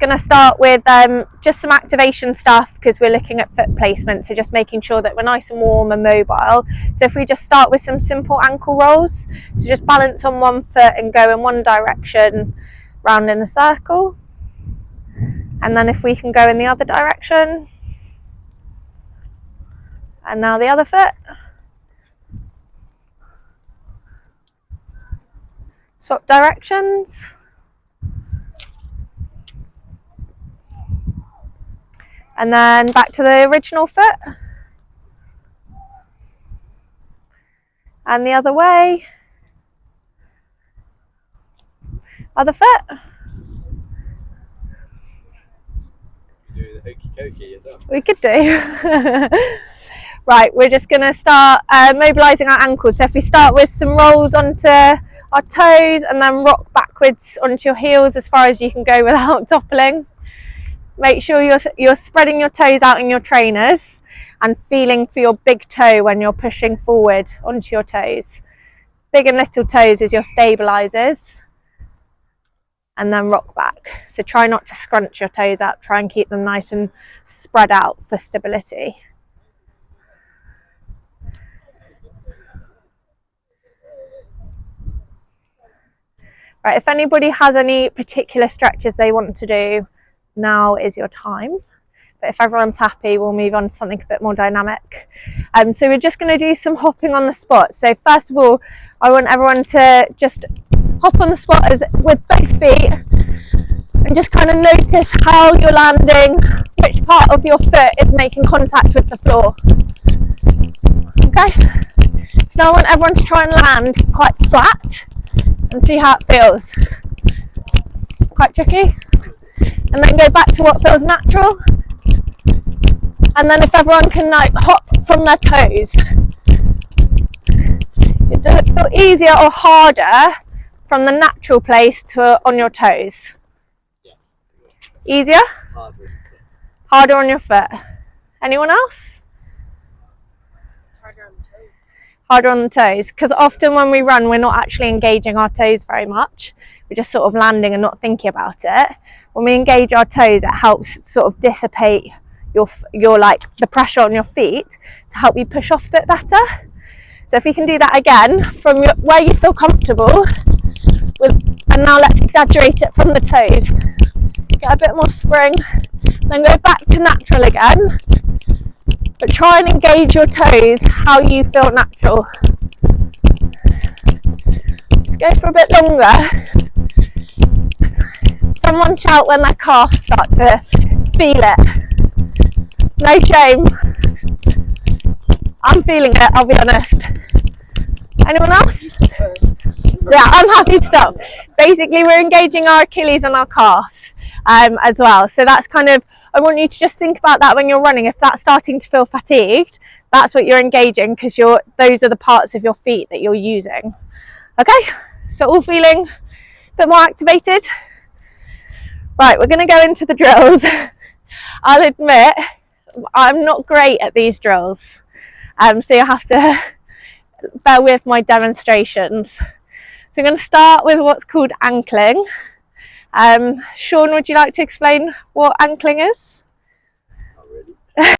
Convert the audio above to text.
going to start with just some activation stuff because we're looking at foot placement, so just making sure that we're nice and warm and mobile. So if we just start with some simple ankle rolls, so just balance on one foot and go in one direction round in the circle, and then if we can go in the other direction, and now the other foot. Swap directions. And then back to the original foot. And the other way. Other foot. You do the hokey cokey as well. We could do. Right, we're just going to start mobilising our ankles. So if we start with some rolls onto our toes and then rock backwards onto your heels as far as you can go without toppling. Make sure you're spreading your toes out in your trainers and feeling for your big toe when you're pushing forward onto your toes. Big and little toes is your stabilisers. And then rock back. So try not to scrunch your toes up. Try and keep them nice and spread out for stability. Right, if anybody has any particular stretches they want to do, now is your time. But if everyone's happy, we'll move on to something a bit more dynamic. So we're just going to do some hopping on the spot. So first of all, I want everyone to just hop on the spot with both feet and just kind of notice how you're landing, which part of your foot is making contact with the floor. Okay, so now I want everyone to try and land quite flat and see how it feels. Quite tricky. And then go back to what feels natural. And then if everyone can like hop from their toes. Does it feel easier or harder from the natural place to on your toes? Yes. Easier? Harder Harder on the foot. on your foot. Anyone else? Harder on the toes. Harder on the toes, because often when we run we're not actually engaging our toes very much. We're just sort of landing and not thinking about it. When we engage our toes, it helps sort of dissipate your like the pressure on your feet to help you push off a bit better. So if we can do that again from where you feel comfortable with, and now let's exaggerate it from the toes. Get a bit more spring, then go back to natural again. But try and engage your toes how you feel natural. Just go for a bit longer. Someone shout when their calves start to feel it. No shame. I'm feeling it, I'll be honest. Anyone else? Yeah, I'm happy to stop. Basically, we're engaging our Achilles and our calves as well. So that's kind of, I want you to just think about that when you're running. If that's starting to feel fatigued, that's what you're engaging, because those are the parts of your feet that you're using. Okay, so all feeling a bit more activated. Right, we're going to go into the drills. I'll admit, I'm not great at these drills. So you'll have to bear with my demonstrations. So I'm going to start with what's called ankling. Sean, would you like to explain what ankling is?